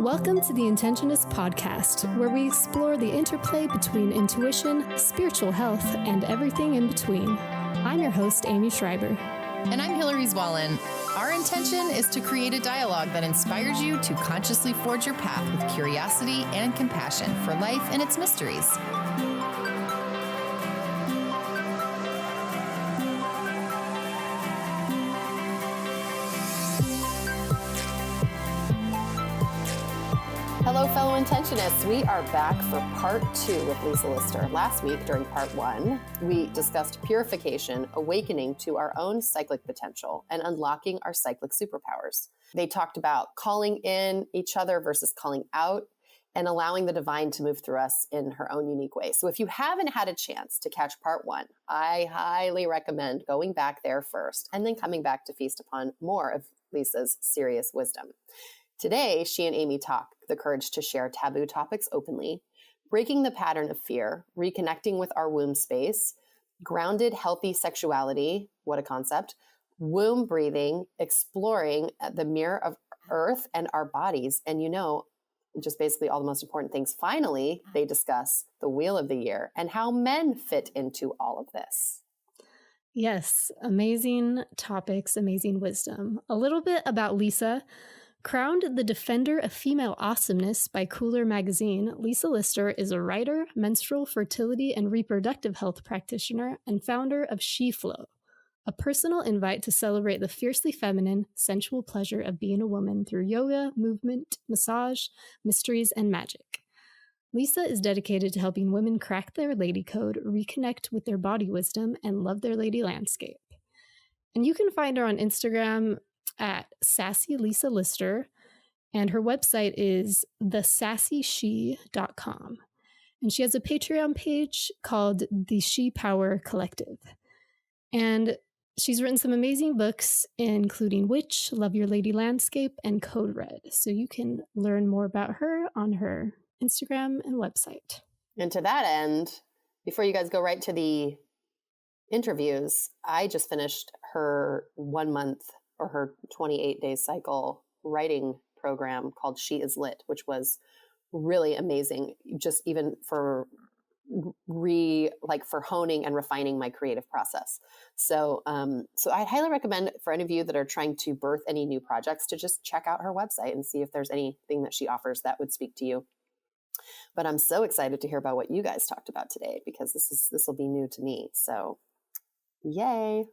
Welcome to the Intentionists podcast, where we explore the interplay between intuition, spiritual health, and everything in between. I'm your host, Aimee Schreiber. And I'm Hillary Zwallen. Our intention is to create a dialogue that inspires you to consciously forge your path with curiosity and compassion for life and its mysteries. Hello, fellow Intentionists. We are back for part 2 with Lisa Lister. Last week, during part 1, we discussed purification, awakening to our own cyclic potential, and unlocking our cyclic superpowers. They talked about calling in each other versus calling out, and allowing the divine to move through us in her own unique way. So if you haven't had a chance to catch part 1, I highly recommend going back there first, and then coming back to feast upon more of Lisa's serious wisdom. Today, she and Aimee talk the courage to share taboo topics openly, breaking the pattern of fear, reconnecting with our womb space, grounded, healthy sexuality, what a concept, womb breathing, exploring the mirror of earth and our bodies, and just basically all the most important things. Finally, they discuss the wheel of the year and how men fit into all of this. Yes, amazing topics, amazing wisdom. A little bit about Lisa. Crowned the Defender of Female Awesomeness by Cooler magazine, Lisa Lister is a writer, menstrual, fertility, and reproductive health practitioner, and founder of She Flow, a personal invite to celebrate the fiercely feminine, sensual pleasure of being a woman through yoga, movement, massage, mysteries, and magic. Lisa is dedicated to helping women crack their lady code, reconnect with their body wisdom, and love their lady landscape. And you can find her on Instagram at Sassy Lisa Lister, and her website is thesassyshe.com. And she has a Patreon page called the She Power Collective. And she's written some amazing books, including Witch, Love Your Lady Landscape, and Code Red. So you can learn more about her on her Instagram and website. And to that end, before you guys go right to the interviews, I just finished her 1 month or her 28-day cycle writing program called She Is Lit, which was really amazing, just even for for honing and refining my creative process. So I highly recommend for any of you that are trying to birth any new projects to just check out her website and see if there's anything that she offers that would speak to you. But I'm so excited to hear about what you guys talked about today, because this will be new to me. So yay.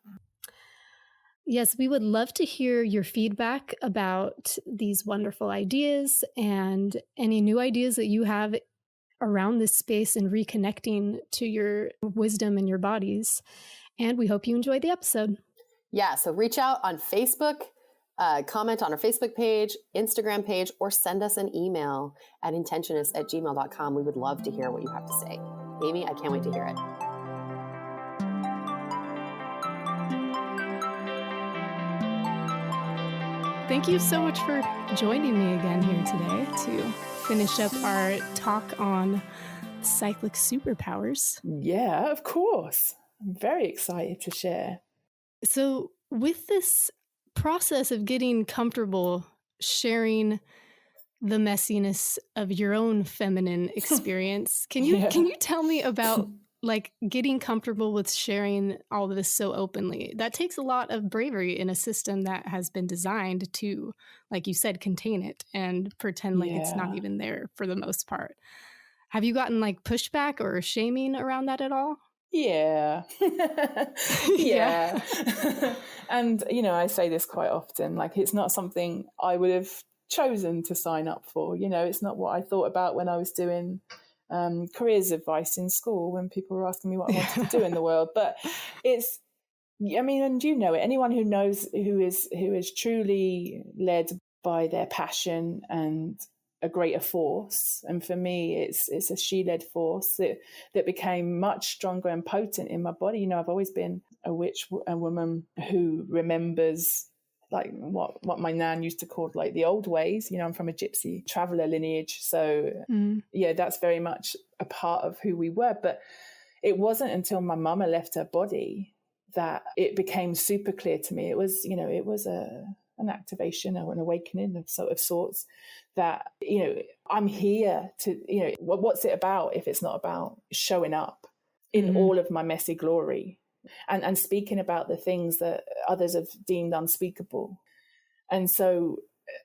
Yes, we would love to hear your feedback about these wonderful ideas and any new ideas that you have around this space and reconnecting to your wisdom and your bodies. And we hope you enjoy the episode. Yeah, so reach out on Facebook, comment on our Facebook page, Instagram page, or send us an email at intentionist@gmail.com. We would love to hear what you have to say. Aimee, I can't wait to hear it. Thank you so much for joining me again here today to finish up our talk on cyclic superpowers. Yeah, of course. I'm very excited to share. So with this process of getting comfortable sharing the messiness of your own feminine experience, can you tell me about getting comfortable with sharing all of this so openly? That takes a lot of bravery in a system that has been designed to, like you said, contain it and pretend like it's not even there for the most part. Have you gotten pushback or shaming around that at all? Yeah. Yeah. And, I say this quite often, it's not something I would have chosen to sign up for. It's not what I thought about when I was doing careers advice in school, when people were asking me what I wanted to do in the world. But it's, and anyone who knows, who is truly led by their passion and a greater force. And for me, it's a she-led force that became much stronger and potent in my body. I've always been a witch, a woman who remembers what my nan used to call the old ways. I'm from a gypsy traveller lineage. So that's very much a part of who we were. But it wasn't until my mama left her body that it became super clear to me. It was, it was a an activation or an awakening of sorts, that, I'm here to, what's it about if it's not about showing up in all of my messy glory and speaking about the things that others have deemed unspeakable. And so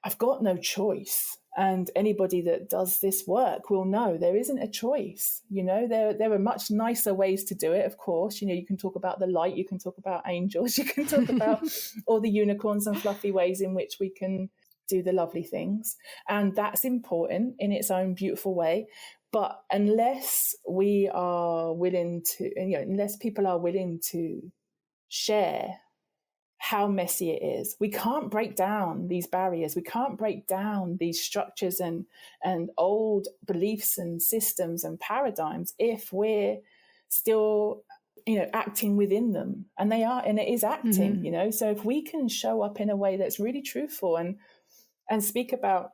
I've got no choice. And anybody that does this work will know there isn't a choice. There are much nicer ways to do it, of course. You can talk about the light, you can talk about angels, you can talk about all the unicorns and fluffy ways in which we can do the lovely things. And that's important in its own beautiful way. But unless we are willing to, unless people are willing to share how messy it is, we can't break down these barriers. We can't break down these structures and old beliefs and systems and paradigms if we're still, acting within them. And they are, and it is acting, So if we can show up in a way that's really truthful and speak about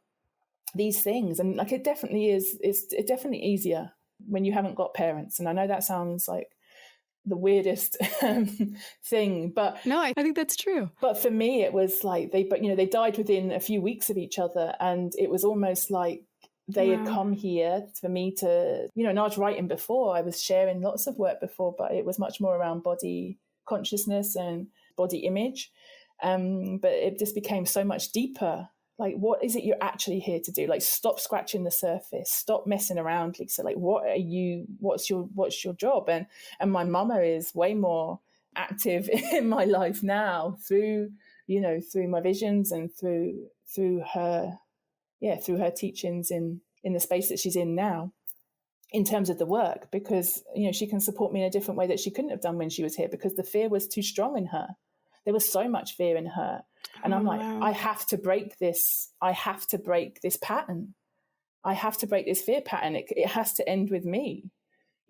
these things, and like it definitely is, it's definitely easier when you haven't got parents. And I know that sounds like the weirdest thing, but no, I think that's true. But for me, it was like they died within a few weeks of each other, and it was almost like they had come here for me to, and I was writing before, I was sharing lots of work before, but it was much more around body consciousness and body image, but it just became so much deeper. Like, what is it you're actually here to do? Like, stop scratching the surface. Stop messing around, Lisa. Like, what's your job? And my mama is way more active in my life now through my visions and through her teachings in the space that she's in now, in terms of the work, because, she can support me in a different way that she couldn't have done when she was here, because the fear was too strong in her. There was so much fear in her. And I'm like, I have to break this. I have to break this pattern. I have to break this fear pattern. It has to end with me.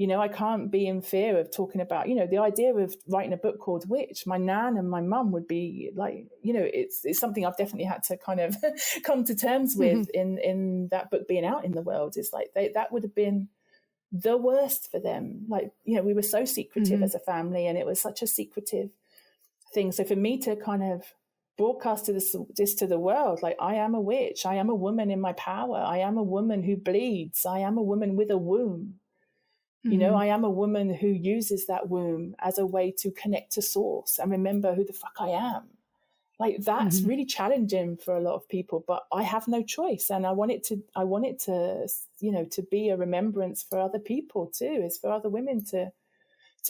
I can't be in fear of talking about, the idea of writing a book called Witch. My nan and my mum would be like, it's something I've definitely had to kind of come to terms with in that book being out in the world. It's like that would have been the worst for them. Like, we were so secretive as a family, and it was such a secretive thing. So for me to kind of broadcast this to the world, like, I am a witch, I am a woman in my power, I am a woman who bleeds, I am a woman with a womb, I am a woman who uses that womb as a way to connect to source and remember who the fuck I am. Like, that's really challenging for a lot of people, but I have no choice. And I want it to to be a remembrance for other people too, is for other women to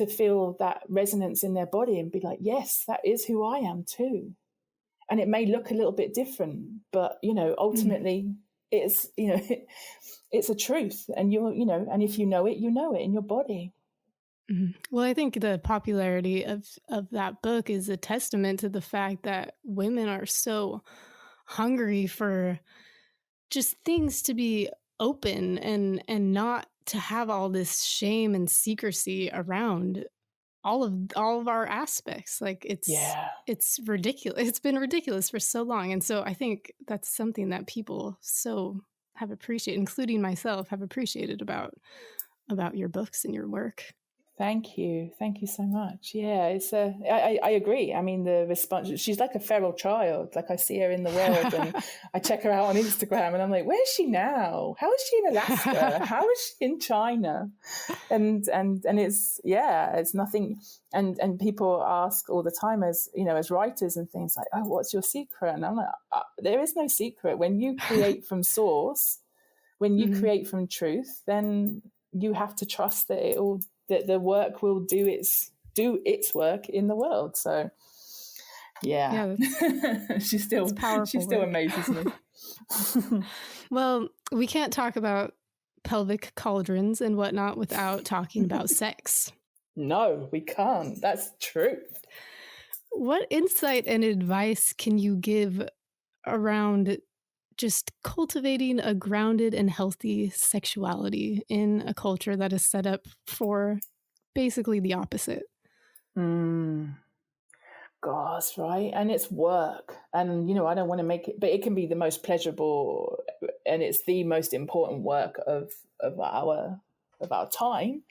feel that resonance in their body and be like, yes, that is who I am too. And it may look a little bit different, but, ultimately it's, it's a truth. And and if you know it in your body. Well, I think the popularity of that book is a testament to the fact that women are so hungry for just things to be open and not to have all this shame and secrecy around all of our aspects. Like, it's ridiculous. It's been ridiculous for so long. And so I think that's something that people so have appreciated, including myself, have appreciated about your books and your work. Thank you so much. Yeah, it's I agree. I mean, the response, she's like a feral child. Like, I see her in the world and I check her out on Instagram and I'm like, where's she now? How is she in Alaska? How is she in China? And it's nothing. And people ask all the time, as as writers and things, like, oh, what's your secret? And I'm like, there is no secret. When you create from source, when you create from truth, then you have to trust that that the work will do its work in the world. So she still amazes me. Well, we can't talk about pelvic cauldrons and whatnot without talking about sex. No, we can't. That's truth. What insight and advice can you give around just cultivating a grounded and healthy sexuality in a culture that is set up for basically the opposite? Gosh, right? And it's work. And, I don't want to make it, but it can be the most pleasurable, and it's the most important work of our time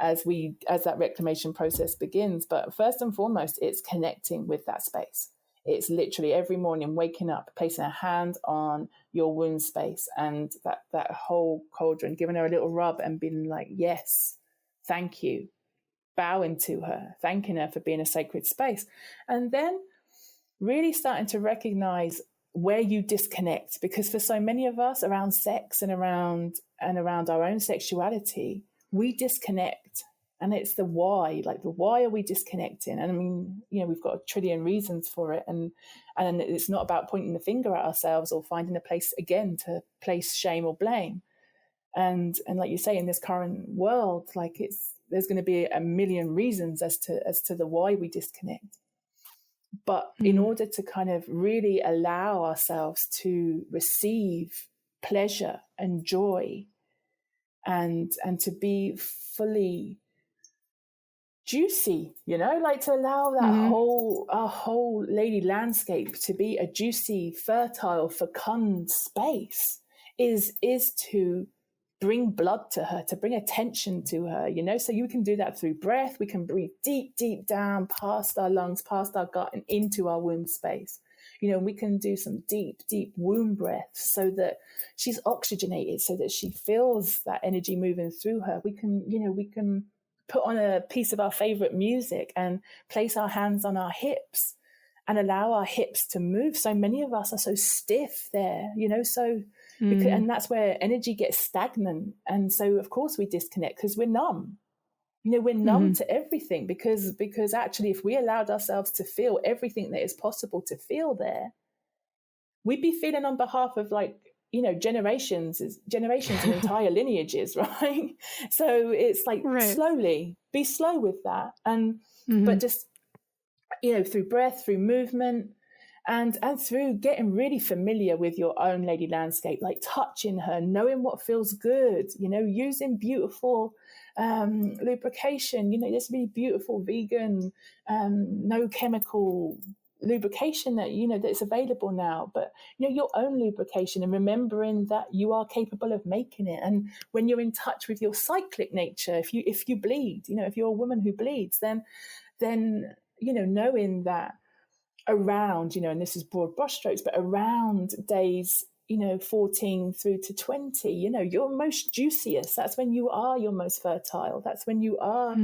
as that reclamation process begins. But first and foremost, it's connecting with that space. It's literally every morning waking up, placing a hand on your womb space and that whole cauldron, giving her a little rub and being like, yes, thank you, bowing to her, thanking her for being a sacred space. And then really starting to recognize where you disconnect, because for so many of us around sex and around our own sexuality, we disconnect. And it's the why, like the why are we disconnecting? And I mean, we've got a trillion reasons for it. And it's not about pointing the finger at ourselves or finding a place again to place shame or blame. And like you say, in this current world, like there's going to be a million reasons as to the why we disconnect. But in order to kind of really allow ourselves to receive pleasure and joy and to be fully juicy, like to allow that our whole lady landscape to be a juicy, fertile, fecund space is to bring blood to her, to bring attention to her, so you can do that through breath. We can breathe deep, deep down past our lungs, past our gut and into our womb space. We can do some deep, deep womb breaths so that she's oxygenated, so that she feels that energy moving through her. We can put on a piece of our favorite music and place our hands on our hips and allow our hips to move. So many of us are so stiff there, and that's where energy gets stagnant. And so, of course, we disconnect because we're numb. We're numb to everything because actually, if we allowed ourselves to feel everything that is possible to feel there, we'd be feeling on behalf of generations and entire lineages, right? So it's like slowly, be slow with that. And, but just, through breath, through movement, and through getting really familiar with your own lady landscape, like touching her, knowing what feels good, using beautiful lubrication, there's really beautiful vegan, no chemical lubrication that that's available now, but your own lubrication, and remembering that you are capable of making it. And when you're in touch with your cyclic nature, if you bleed, if you're a woman who bleeds, then knowing that around, and this is broad brushstrokes, but around days 14 through to 20, you're most juiciest. That's when you are your most fertile. That's when you are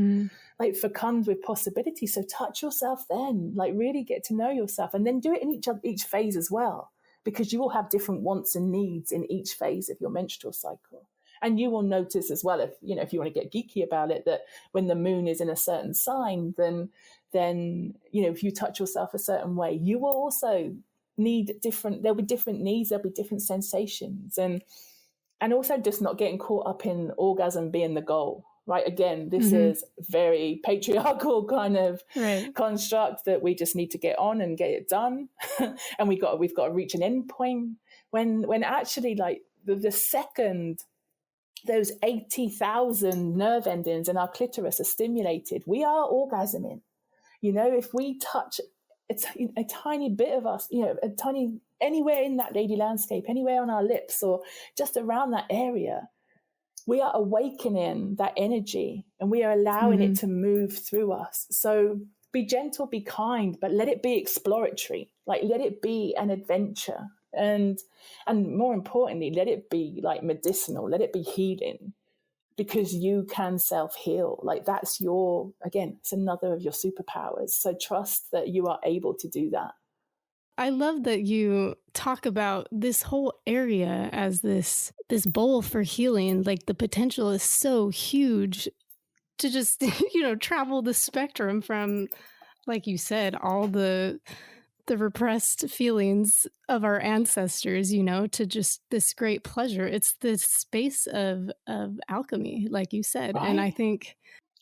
like fecund with possibility. So touch yourself then, like really get to know yourself, and then do it in each phase as well, because you will have different wants and needs in each phase of your menstrual cycle. And you will notice as well, if you want to get geeky about it, that when the moon is in a certain sign, then if you touch yourself a certain way, you will also there'll be different needs, there'll be different sensations, and also just not getting caught up in orgasm being the goal, right? Again, this is very patriarchal kind of construct that we just need to get on and get it done. And we've got to reach an end point when actually, like the second those 80,000 nerve endings in our clitoris are stimulated, we are orgasming. If we touch a tiny bit of us, a tiny, anywhere in that lady landscape, anywhere on our lips or just around that area, we are awakening that energy and we are allowing it to move through us. So be gentle, be kind, but let it be exploratory. Like, let it be an adventure. And more importantly, let it be like medicinal, let it be healing, because you can self-heal. Like, that's it's another of your superpowers. So trust that you are able to do that. I love that you talk about this whole area as this bowl for healing. Like, the potential is so huge to just, travel the spectrum from, like you said, all the repressed feelings of our ancestors, to just this great pleasure. It's this space of alchemy, like you said. Right. And I think...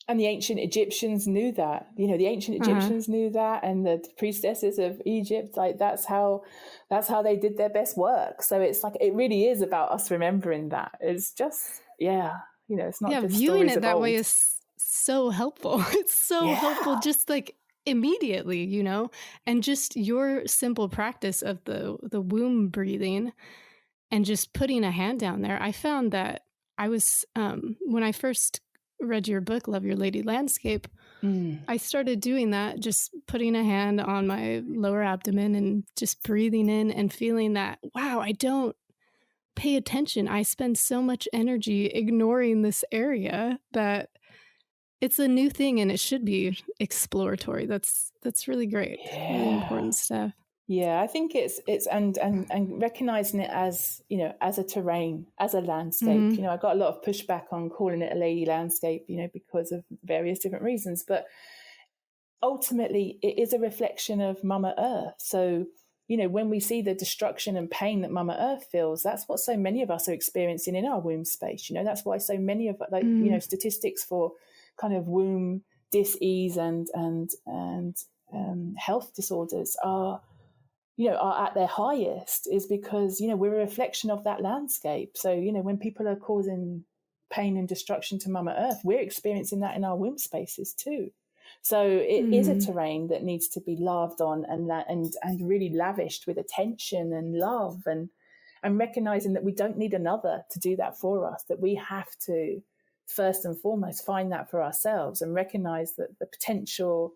And the ancient Egyptians knew that. The ancient Egyptians knew that, and the priestesses of Egypt, like that's how they did their best work. So it's like, it really is about us remembering that. It's just, it's not just viewing it that old. way is so helpful. It's so helpful, just like immediately, and just your simple practice of the womb breathing and just putting a hand down there. I found that I was, when I first read your book, Love Your Lady Landscape, Mm. I started doing that, just putting a hand on my lower abdomen and just breathing in and feeling that, wow, I don't pay attention. I spend so much energy ignoring this area that it's a new thing and it should be exploratory. That's really great. Really Yeah. important stuff. Yeah, I think it's and recognizing it as, you know, as a terrain, as a landscape. Mm-hmm. You know, I got a lot of pushback on calling it a lady landscape, you know, because of various different reasons. But ultimately, it is a reflection of Mama Earth. So, you know, when we see the destruction and pain that Mama Earth feels, that's what so many of us are experiencing in our womb space. You know, that's why so many of, like, you know, statistics for kind of womb dis-ease and health disorders are, you know, are at their highest, is because, you know, we're a reflection of that landscape. So, you know, when people are causing pain and destruction to Mama Earth, we're experiencing that in our womb spaces too. So it is a terrain that needs to be loved on and really lavished with attention and love, and recognizing that we don't need another to do that for us, that we have to first and foremost find that for ourselves and recognize that the potential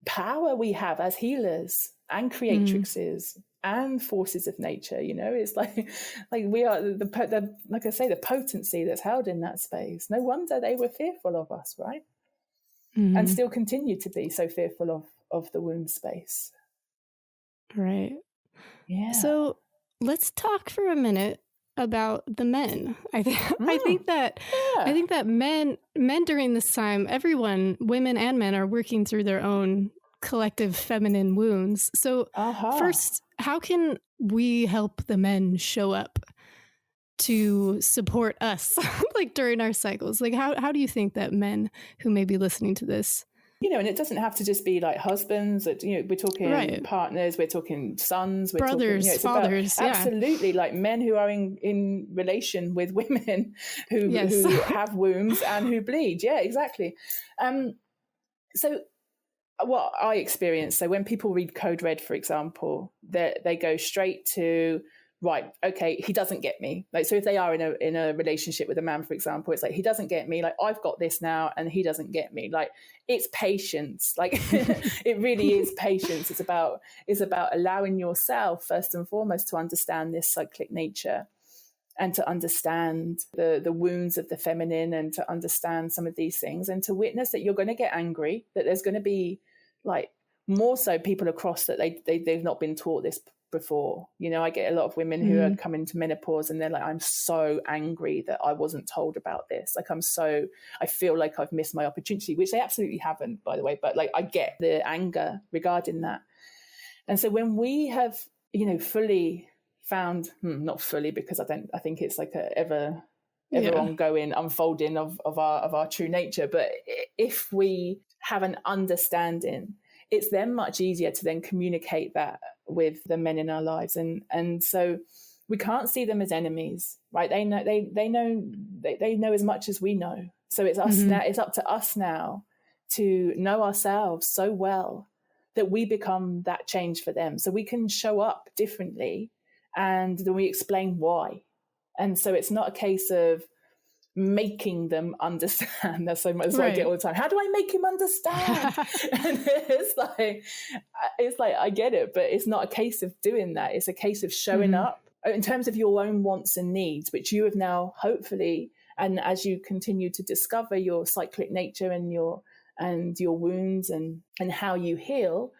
power we have as healers and creatrixes and forces of nature. You know, it's like we are the like I say, the potency that's held in that space. No wonder they were fearful of us, right? And still continue to be so fearful of the womb space. Right. Yeah. So let's talk for a minute about the men. I think that men during this time, everyone, women and men, are working through their own collective feminine wounds. So first, how can we help the men show up to support us like during our cycles? Like how do you think that men who may be listening to this, you know, and it doesn't have to just be like husbands, you know, we're talking partners, we're talking sons, we're brothers, talking, you know, fathers, absolutely, like men who are in relation with women who have wombs and who bleed. Yeah, exactly. So what I experience, so when people read Code Red, for example, they go straight to, right, okay, he doesn't get me. Like, so if they are in a relationship with a man, for example, it's like, he doesn't get me. Like, I've got this now and he doesn't get me. Like, it's patience. Like, it really is patience. It's about allowing yourself first and foremost to understand this cyclic nature and to understand the wounds of the feminine, and to understand some of these things, and to witness that you're going to get angry, that there's going to be, like, more so people across that they've not been taught this before. You know, I get a lot of women who are coming to menopause and they're like, I'm so angry that I wasn't told about this. Like, I feel like I've missed my opportunity, which they absolutely haven't, by the way. But like, I get the anger regarding that. And so when we have, you know, fully found, not fully, because I think it's like a ever ongoing unfolding of our true nature. But if we have an understanding, it's then much easier to then communicate that with the men in our lives. And so we can't see them as enemies, right? They know as much as we know. So it's us now, it's up to us now to know ourselves so well that we become that change for them. So we can show up differently, and then we explain why. And so it's not a case of making them understand. That's so much what I get all the time. How do I make him understand? And it's like I get it, but it's not a case of doing that. It's a case of showing up in terms of your own wants and needs, which you have now hopefully, and as you continue to discover your cyclic nature and your wounds and how you heal,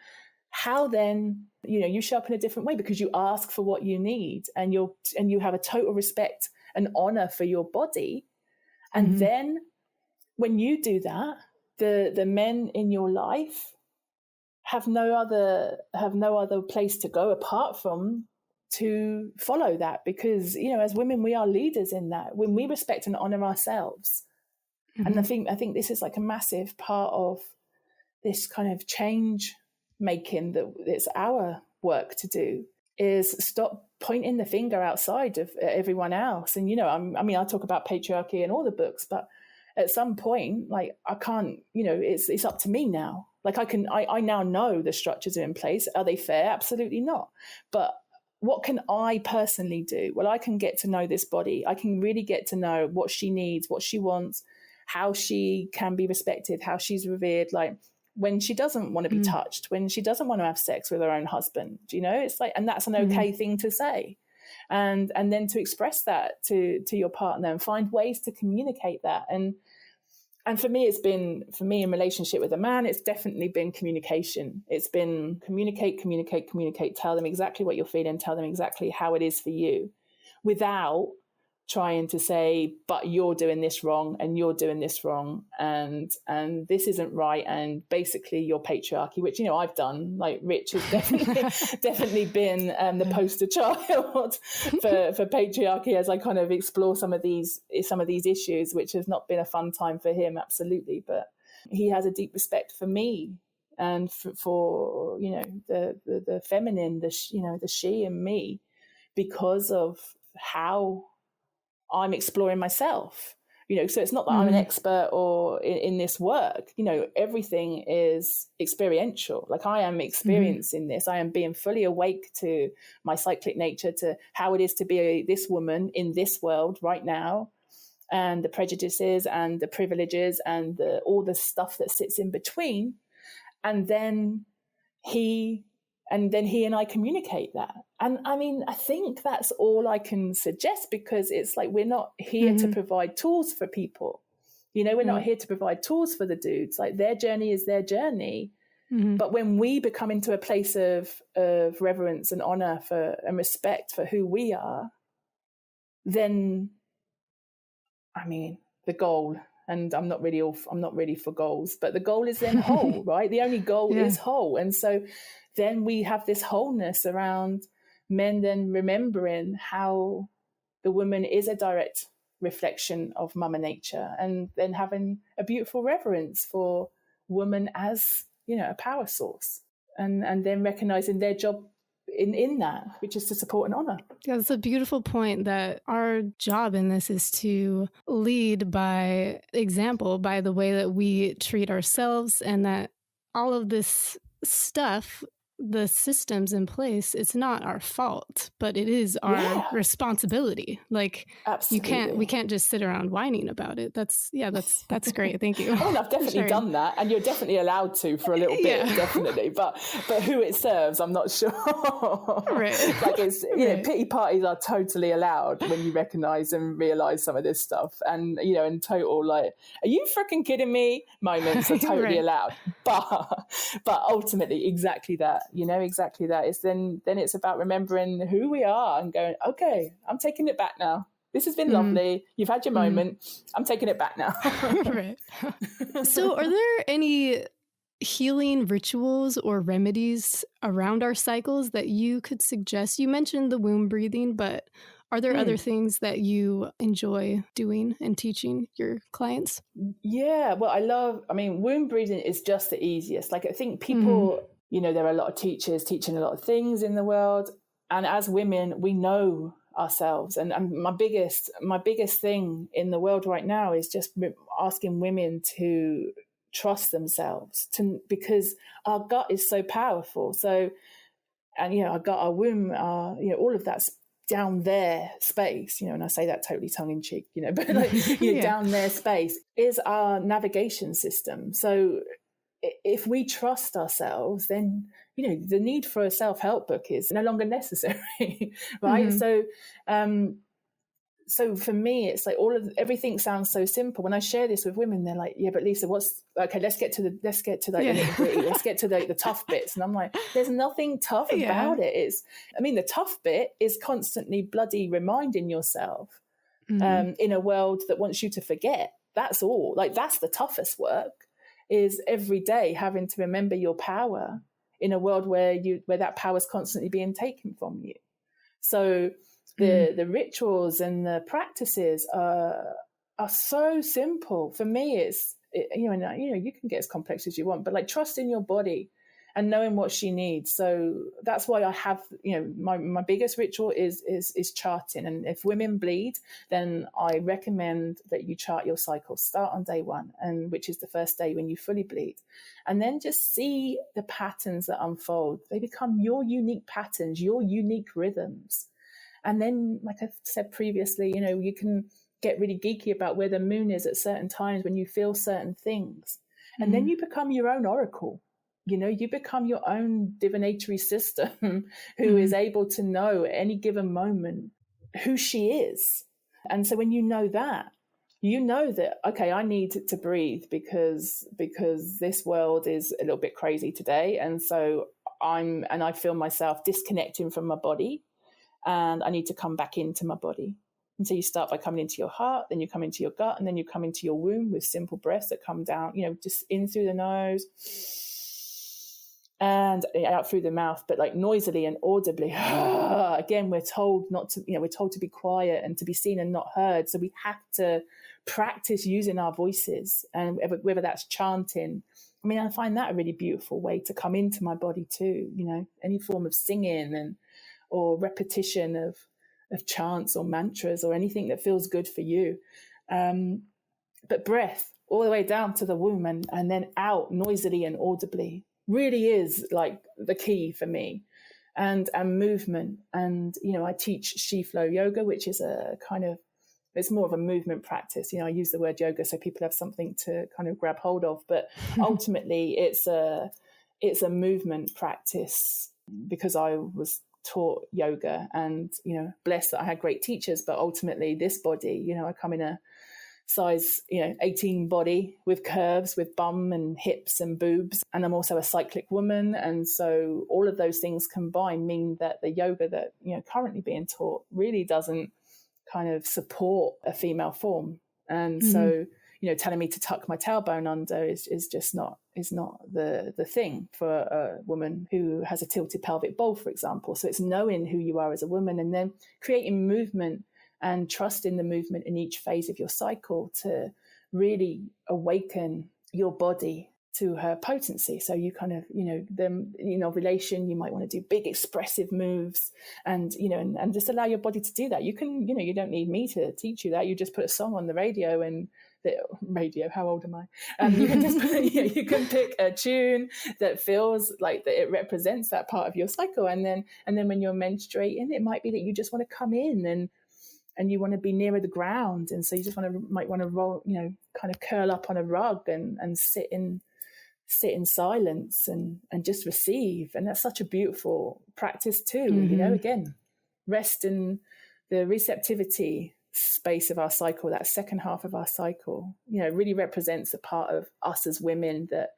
how then, you know, you show up in a different way because you ask for what you need, and you have a total respect and honor for your body. And then when you do that, the men in your life have no other place to go apart from to follow that, because, you know, as women, we are leaders in that when we respect and honor ourselves. And I think this is like a massive part of this kind of change making, that it's our work to do, is stop pointing the finger outside of everyone else. And, you know, I talk about patriarchy in all the books, but at some point, like, I can't, you know, it's up to me now. Like, I now know the structures are in place. Are they fair? Absolutely not. But what can I personally do? Well, I can get to know this body. I can really get to know what she needs, what she wants, how she can be respected, how she's revered, like when she doesn't want to be touched, when she doesn't want to have sex with her own husband, you know, it's like, and that's an okay thing to say. And then to express that to your partner and find ways to communicate that. And for me, in relationship with a man, it's definitely been communication. It's been communicate, tell them exactly what you're feeling, tell them exactly how it is for you, without trying to say, but you're doing this wrong and you're doing this wrong and this isn't right, and basically your patriarchy, which, you know, I've done. Like Rich has definitely been the poster child for patriarchy as I kind of explore some of these issues, which has not been a fun time for him, absolutely. But he has a deep respect for me and for you know, the feminine, the she and me, because of how I'm exploring myself, you know. So it's not that I'm an expert or in this work, you know, everything is experiential. Like I am experiencing this. I am being fully awake to my cyclic nature, to how it is to be this woman in this world right now, and the prejudices and the privileges and all the stuff that sits in between. And then he and I communicate that. And I mean, I think that's all I can suggest, because it's like, we're not here to provide tools for people. You know, we're not here to provide tools for the dudes. Like, their journey is their journey. But when we become into a place of reverence and honor for and respect for who we are, then, I mean, the goal, and I'm not really for goals, but the goal is then whole, right? The only goal is whole. And so then we have this wholeness around men then remembering how the woman is a direct reflection of Mama Nature, and then having a beautiful reverence for woman as, you know, a power source, and then recognizing their job in that, which is to support and honor. Yeah, it's a beautiful point that our job in this is to lead by example, by the way that we treat ourselves, and that all of this stuff, the systems in place, it's not our fault, but it is our responsibility. Like, absolutely, we can't just sit around whining about it. That's great. Thank you. I mean, I've definitely done that, and you're definitely allowed to for a little bit, definitely. But who it serves, I'm not sure. Right. Like, it's, you know, pity parties are totally allowed when you recognize and realize some of this stuff, and, you know, in total, like, are you freaking kidding me? Moments are totally allowed, but ultimately, exactly that. You know, exactly that. It's then it's about remembering who we are and going, okay, I'm taking it back now. This has been lovely. You've had your moment. I'm taking it back now. Right. So are there any healing rituals or remedies around our cycles that you could suggest? You mentioned the womb breathing, but are there other things that you enjoy doing and teaching your clients? Yeah, well, I mean, womb breathing is just the easiest. Like, I think people, you know, there are a lot of teachers teaching a lot of things in the world. And as women, we know ourselves. And my biggest thing in the world right now is just asking women to trust themselves, because our gut is so powerful. So, and, you know, our gut, our womb, you know, all of that's down there space, you know, and I say that totally tongue in cheek, you know, but like, you know, down there space is our navigation system. So if we trust ourselves, then, you know, the need for a self-help book is no longer necessary, right? So for me, it's like everything sounds so simple. When I share this with women, they're like, "Yeah, but Lisa, let's get to the nitty-gritty. Let's get to the tough bits." And I'm like, "There's nothing tough about it. The tough bit is constantly bloody reminding yourself in a world that wants you to forget. That's all. Like, that's the toughest work, is every day having to remember your power in a world where that power is constantly being taken from you. So the rituals and the practices are so simple. For me, you can get as complex as you want, but like, trust in your body and knowing what she needs. So that's why I have, you know, my biggest ritual is charting. And if women bleed, then I recommend that you chart your cycle. Start on day 1, and which is the first day when you fully bleed. And then just see the patterns that unfold. They become your unique patterns, your unique rhythms. And then, like I said previously, you know, you can get really geeky about where the moon is at certain times when you feel certain things. And then you become your own oracle. You know, you become your own divinatory system who is able to know at any given moment who she is. And so when you know that, okay, I need to breathe because this world is a little bit crazy today. And so I feel myself disconnecting from my body, and I need to come back into my body. And so you start by coming into your heart, then you come into your gut, and then you come into your womb with simple breaths that come down, you know, just in through the nose and out through the mouth, but like noisily and audibly. Again, we're told not to, we're told to be quiet and to be seen and not heard. So we have to practice using our voices, and whether that's chanting. I mean, I find that a really beautiful way to come into my body too, any form of singing or repetition of chants or mantras or anything that feels good for you. But breath all the way down to the womb and then out noisily and audibly really is like the key for me. And movement. And, I teach She Flow Yoga, which is it's more of a movement practice. I use the word yoga so people have something to kind of grab hold of, but ultimately it's a movement practice, because I was taught yoga and, blessed that I had great teachers, but ultimately this body, I come in a size, 18 body with curves, with bum and hips and boobs. And I'm also a cyclic woman. And so all of those things combined mean that the yoga that, currently being taught really doesn't kind of support a female form. And so, telling me to tuck my tailbone under is not the thing for a woman who has a tilted pelvic bowl, for example. So it's knowing who you are as a woman and then creating movement and trust in the movement in each phase of your cycle to really awaken your body to her potency. So you kind of, ovulation, you might want to do big expressive moves and just allow your body to do that. You can, you don't need me to teach you that. You just put a song on the radio and how old am I? You can just you can pick a tune that feels like that it represents that part of your cycle. And then when you're menstruating, it might be that you just want to come in and you want to be nearer the ground. And so you just might want to roll, kind of curl up on a rug and sit in silence and just receive. And that's such a beautiful practice too. Again, rest in the receptivity space of our cycle, that second half of our cycle, really represents a part of us as women that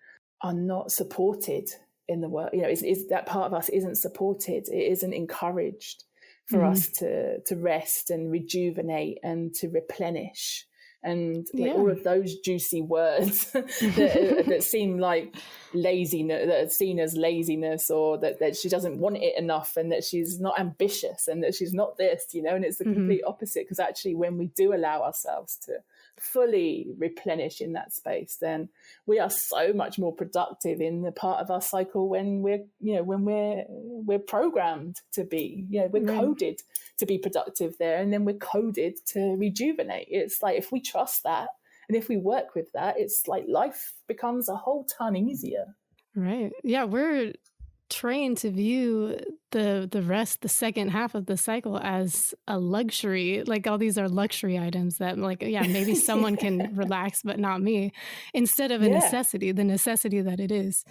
are not supported in the world. Is that part of us isn't supported. It isn't encouraged for us to rest and rejuvenate and to replenish. And all of those juicy words that seem like laziness, that are seen as laziness, or that she doesn't want it enough, and that she's not ambitious, and that she's not this, and it's the complete opposite. Because actually, when we do allow ourselves to fully replenish in that space, then we are so much more productive in the part of our cycle when we're programmed to be, we're coded to be productive there, and then we're coded to rejuvenate. It's like if we trust that and if we work with that, it's like life becomes a whole ton easier. Right. Yeah, we're trained to view the rest, the second half of the cycle, as a luxury. Like all these are luxury items that maybe someone can relax, but not me, instead of a necessity, the necessity that it is.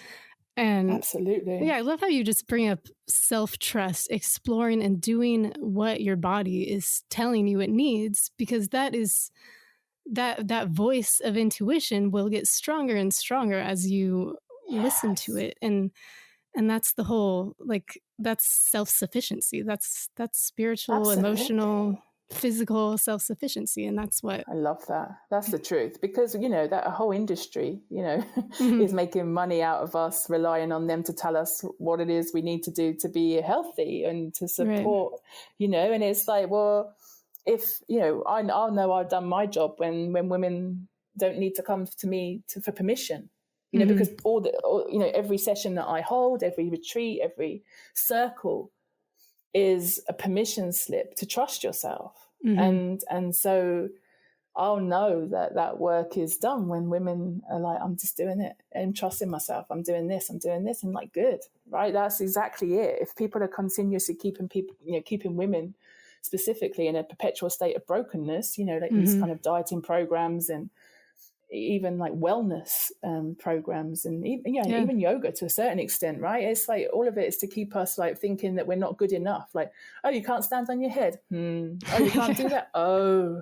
And absolutely. Yeah, I love how you just bring up self-trust, exploring and doing what your body is telling you it needs, because that is that voice of intuition will get stronger and stronger as you listen to it. And that's the whole, that's self-sufficiency. That's spiritual, absolutely. Emotional, physical self-sufficiency. And that's what I love that. That's the truth, because that whole industry is making money out of us relying on them to tell us what it is we need to do to be healthy and to support, and it's like, well, if I'll know I've done my job when women don't need to come to me for permission, because every session that I hold, every retreat, every circle is a permission slip to trust yourself. And so I'll know that work is done when women are like, I'm just doing it and trusting myself. I'm doing this, and like, good, right? That's exactly it. If people are continuously keeping women specifically in a perpetual state of brokenness, you know, like these kind of dieting programs and even like wellness programs and even yoga to a certain extent, right? It's like all of it is to keep us like thinking that we're not good enough. Like, oh, you can't stand on your head. Oh, you can't do that. Oh,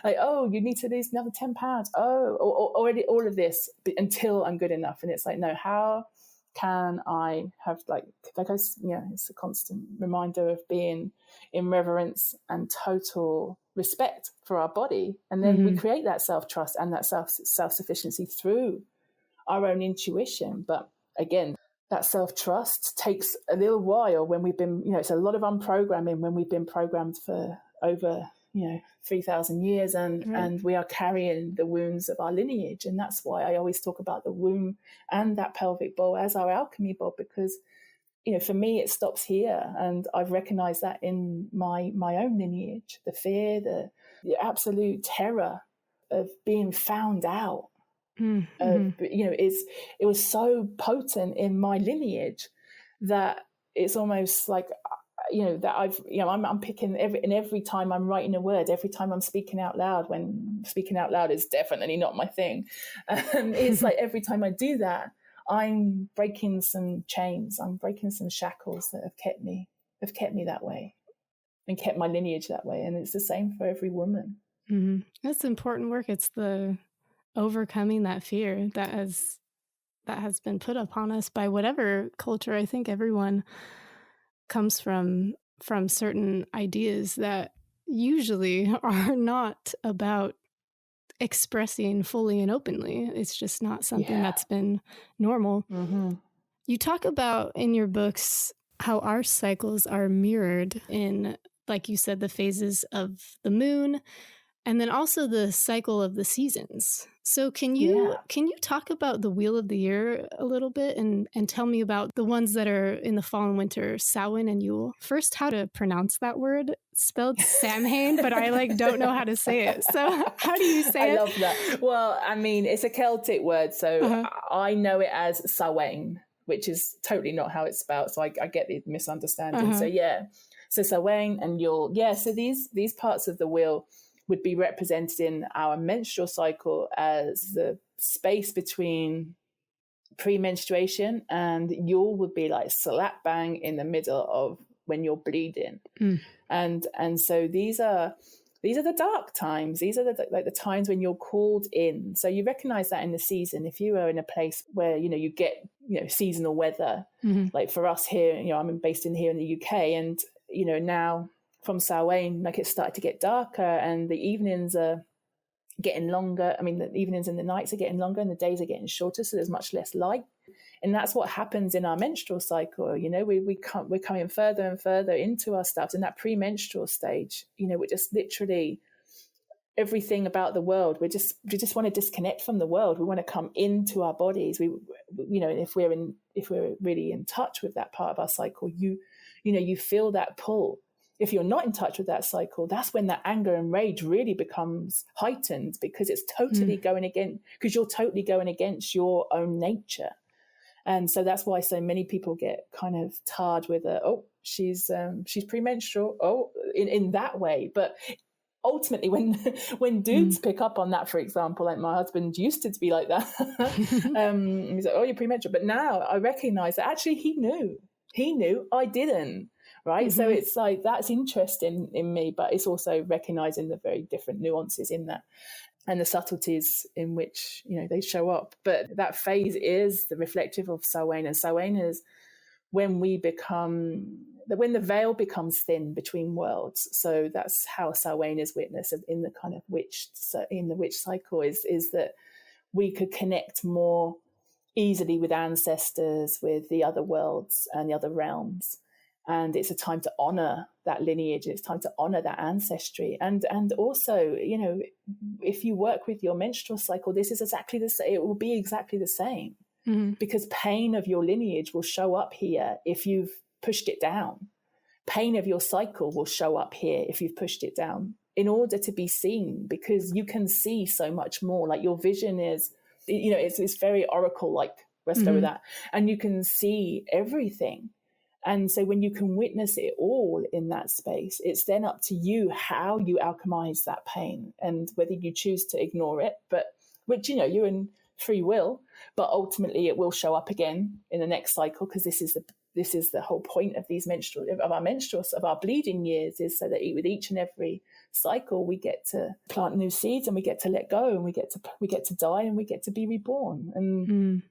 like, oh, you need to lose another 10 pounds. Oh, or already all of this until I'm good enough. And it's like, no, how can I have like I, it's a constant reminder of being in reverence and total respect for our body. And then we create that self-trust and that self-sufficiency through our own intuition. But again, that self-trust takes a little while when we've been, it's a lot of unprogramming when we've been programmed for over, 3,000 years and we are carrying the wounds of our lineage. And that's why I always talk about the womb and that pelvic bowl as our alchemy bowl, because for me, it stops here. And I've recognized that in my own lineage, the fear, the absolute terror of being found out. It was so potent in my lineage that it's almost like, that I'm picking every time I'm writing a word, every time I'm speaking out loud, when speaking out loud is definitely not my thing. It's like every time I do that, I'm breaking some chains. I'm breaking some shackles that have kept me that way and kept my lineage that way. And it's the same for every woman. That's important work. It's the overcoming that fear that has been put upon us by whatever culture. I think everyone comes from certain ideas that usually are not about expressing fully and openly. It's just not something that's been normal. You talk about in your books how our cycles are mirrored in, like you said, the phases of the moon, and then also the cycle of the seasons. So can you talk about the wheel of the year a little bit and tell me about the ones that are in the fall and winter, Samhain and Yule? First, how to pronounce that word. It's spelled Samhain, but I don't know how to say it. So how do you say it? I love that. Well, I mean, it's a Celtic word, so I know it as Samhain, which is totally not how it's spelled. So I get the misunderstanding. So Samhain and Yule. Yeah, so these parts of the wheel would be represented in our menstrual cycle as the space between pre-menstruation, and Yule would be like slap bang in the middle of when you're bleeding. And so these are the dark times. These are the times when you're called in. So you recognize that in the season. If you are in a place where you get seasonal weather, like for us here, I'm based here in the UK, and now from Samhain, like it started to get darker and the evenings are getting longer. I mean, the evenings and the nights are getting longer and the days are getting shorter, so there's much less light. And that's what happens in our menstrual cycle. We're coming further and further into our stuff. In that premenstrual stage, we're just literally everything about the world. We just want to disconnect from the world. We want to come into our bodies. If we're really in touch with that part of our cycle, you feel that pull. If you're not in touch with that cycle, that's when that anger and rage really becomes heightened, because it's totally you're totally going against your own nature. And so that's why so many people get kind of tarred with she's premenstrual, in that way. But ultimately, when dudes pick up on that, for example, like my husband used to be like that, he's like, oh, you're premenstrual. But now I recognize that actually he knew, I didn't. Right. So it's like, that's interesting in me, but it's also recognizing the very different nuances in that and the subtleties in which, they show up. But that phase is the reflective of Samhain. And Samhain is when when the veil becomes thin between worlds. So that's how Samhain is witnessed in the kind of witch cycle is that we could connect more easily with ancestors, with the other worlds and the other realms. And it's a time to honor that lineage. It's time to honor that ancestry. And also, if you work with your menstrual cycle, this is exactly the same. It will be exactly the same, because pain of your lineage will show up here if you've pushed it down. Pain of your cycle will show up here if you've pushed it down, in order to be seen, because you can see so much more. Like your vision is, it's very oracle-like. Let's go with that. And you can see everything. And so when you can witness it all in that space, it's then up to you how you alchemize that pain and whether you choose to ignore it, but which, you know, you're in free will, but ultimately it will show up again in the next cycle, because this is the whole point of our bleeding years, is so that with each and every cycle we get to plant new seeds and we get to let go and we get to die and we get to be reborn. And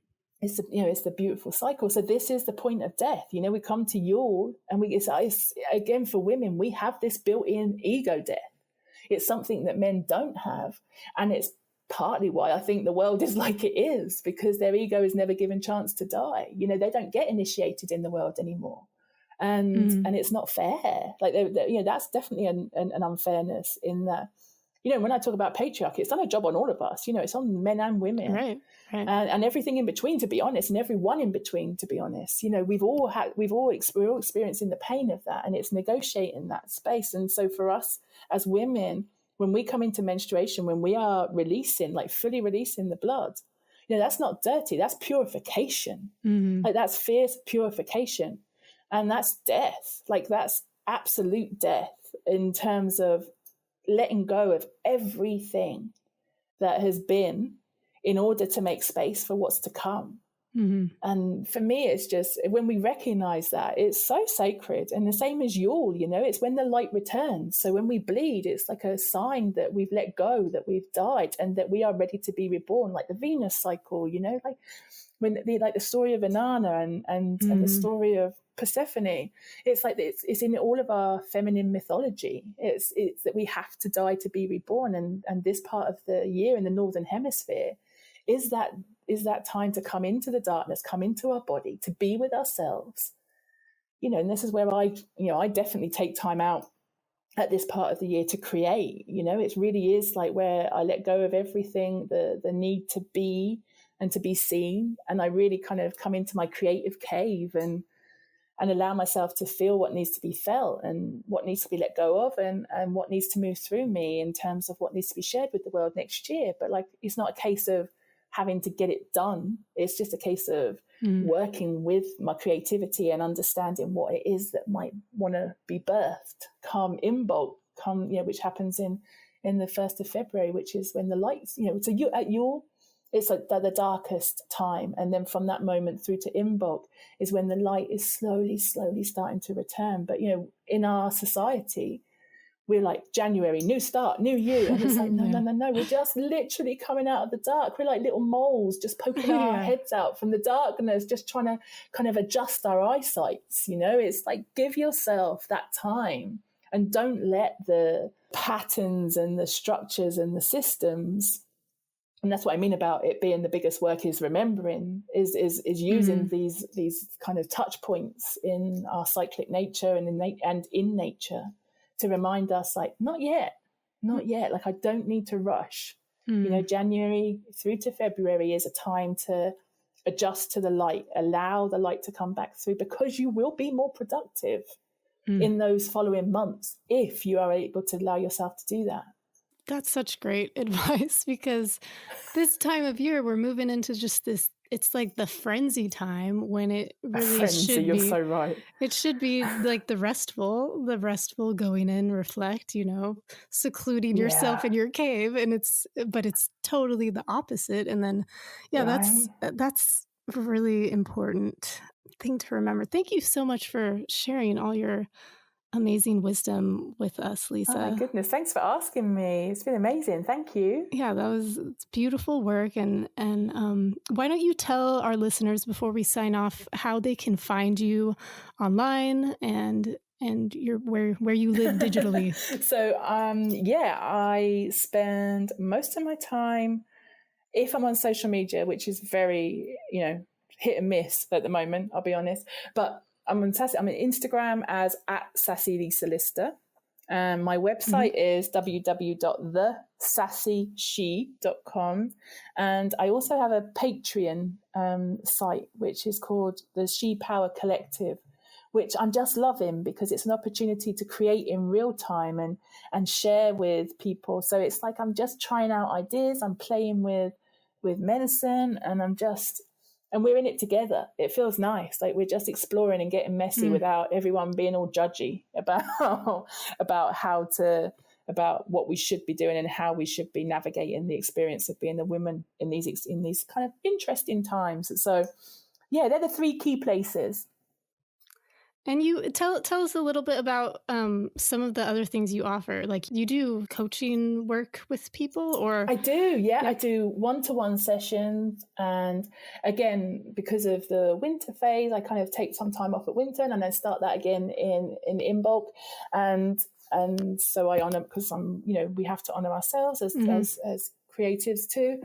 it's the beautiful cycle. So this is the point of death. You know, we come to Yule and it's again, for women, we have this built-in ego death. It's something that men don't have. And it's partly why I think the world is like it is, because their ego is never given chance to die. You know, they don't get initiated in the world anymore. And it's not fair. Like, you know, that's definitely an unfairness in that. You know, when I talk about patriarchy, it's done a job on all of us. You know, it's on men and women. Right. And everything in between, to be honest, and everyone in between, to be honest. You know, we're all experiencing the pain of that, and it's negotiating that space. And so for us as women, when we come into menstruation, when we are releasing, like fully releasing the blood, you know, that's not dirty, that's purification. Like, that's fierce purification. And that's death. Like, that's absolute death in terms of letting go of everything that has been in order to make space for what's to come. And for me, it's just, when we recognize that, it's so sacred. And the same as Yule, you know, it's when the light returns. So when we bleed, it's like a sign that we've let go, that we've died, and that we are ready to be reborn, like the Venus cycle, you know, like when the story of Inanna and the story of Persephone. It's like it's in all of our feminine mythology. It's that we have to die to be reborn, and this part of the year in the Northern Hemisphere is that time to come into the darkness, come into our body, to be with ourselves. You know, and this is where I definitely take time out at this part of the year to create. You know, it really is like where I let go of everything, the need to be and to be seen, and I really kind of come into my creative cave and allow myself to feel what needs to be felt and what needs to be let go of, and what needs to move through me in terms of what needs to be shared with the world next year. But like, it's not a case of having to get it done. It's just a case of working with my creativity and understanding what it is that might want to be birthed come Imbolc, which happens in the 1st of February, which is when the lights, you know, so at Yule, it's like the darkest time. And then from that moment through to Imbolc is when the light is slowly starting to return. But, you know, in our society, we're like, January, new start, new year. And it's like, no. We're just literally coming out of the dark. We're like little moles just poking our heads out from the darkness, just trying to kind of adjust our eyesights. You know, it's like, give yourself that time and don't let the patterns and the structures and the systems. And that's what I mean about it being the biggest work is remembering, is using these kind of touch points in our cyclic nature and in nature to remind us, like, not yet. Like, I don't need to rush. You know, January through to February is a time to adjust to the light, allow the light to come back through, because you will be more productive in those following months if you are able to allow yourself to do that. That's such great advice, because this time of year we're moving into just this, it's like the frenzy time when it really should you're be. So right. It should be like the restful going in, reflect, you know, secluding yourself in your cave, but it's totally the opposite. And then, that's a really important thing to remember. Thank you so much for sharing all your amazing wisdom with us, Lisa. Oh my goodness, thanks for asking me. It's been amazing. Thank you. Yeah, it's beautiful work. And why don't you tell our listeners before we sign off how they can find you online and where you live digitally? So I spend most of my time, if I'm on social media, which is very, you know, hit and miss at the moment, I'll be honest, but I'm on Instagram as @SassyLisaLister. My website is www.thesassyshe.com. And I also have a Patreon site, which is called the She Power Collective, which I'm just loving because it's an opportunity to create in real time and share with people. So it's like I'm just trying out ideas. I'm playing with medicine, and I'm just and we're in it together. It feels nice. Like we're just exploring and getting messy without everyone being all judgy about about what we should be doing and how we should be navigating the experience of being a woman in these kind of interesting times. So yeah, they're the 3 key places. And you tell us a little bit about some of the other things you offer. Like you do coaching work with people, or I do, yeah. I do one-to-one sessions, and again, because of the winter phase, I kind of take some time off at winter and then start that again in bulk, and so I honor, because we have to honor ourselves as creatives too.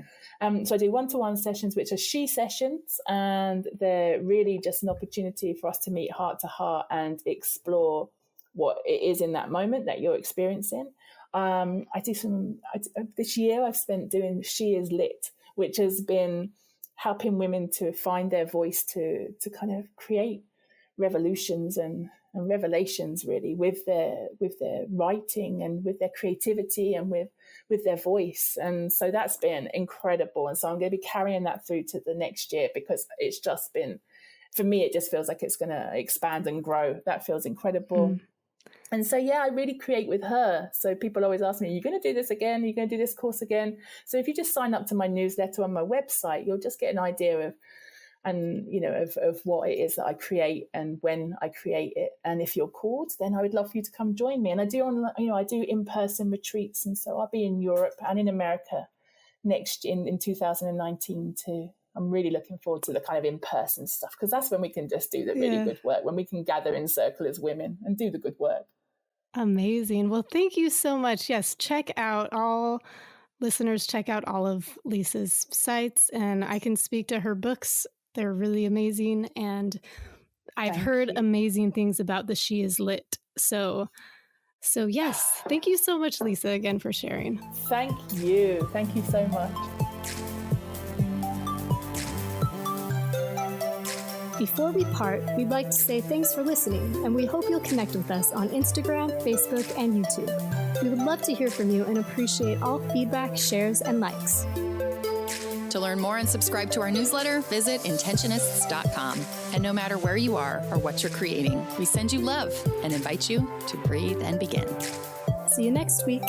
So I do one-to-one sessions, which are she sessions, and they're really just an opportunity for us to meet heart to heart and explore what it is in that moment that you're experiencing. This year I've spent doing She is Lit, which has been helping women to find their voice to kind of create revolutions and revelations, really, with their writing and with their creativity and with their voice. And so that's been incredible. And so I'm going to be carrying that through to the next year, because it's just been, for me, it just feels like it's going to expand and grow. That feels incredible. And so, yeah, I really create with her. So people always ask me, are you going to do this again? Are you going to do this course again? So if you just sign up to my newsletter on my website, you'll just get an idea of what it is that I create and when I create it. And if you're called, then I would love for you to come join me. And I do in-person retreats. And so I'll be in Europe and in America next in 2019 too. I'm really looking forward to the kind of in-person stuff, because that's when we can just do the really good work, when we can gather in circle as women and do the good work. Amazing. Well, thank you so much. Yes, check out all of Lisa's sites, and I can speak to her books. They're really amazing, and I've heard amazing things about the She is Lit. So yes, thank you so much, Lisa, again, for sharing. Thank you. Thank you so much. Before we part, we'd like to say thanks for listening, and we hope you'll connect with us on Instagram, Facebook, and YouTube. We would love to hear from you and appreciate all feedback, shares, and likes. To learn more and subscribe to our newsletter, visit Intentionists.com. And no matter where you are or what you're creating, we send you love and invite you to breathe and begin. See you next week.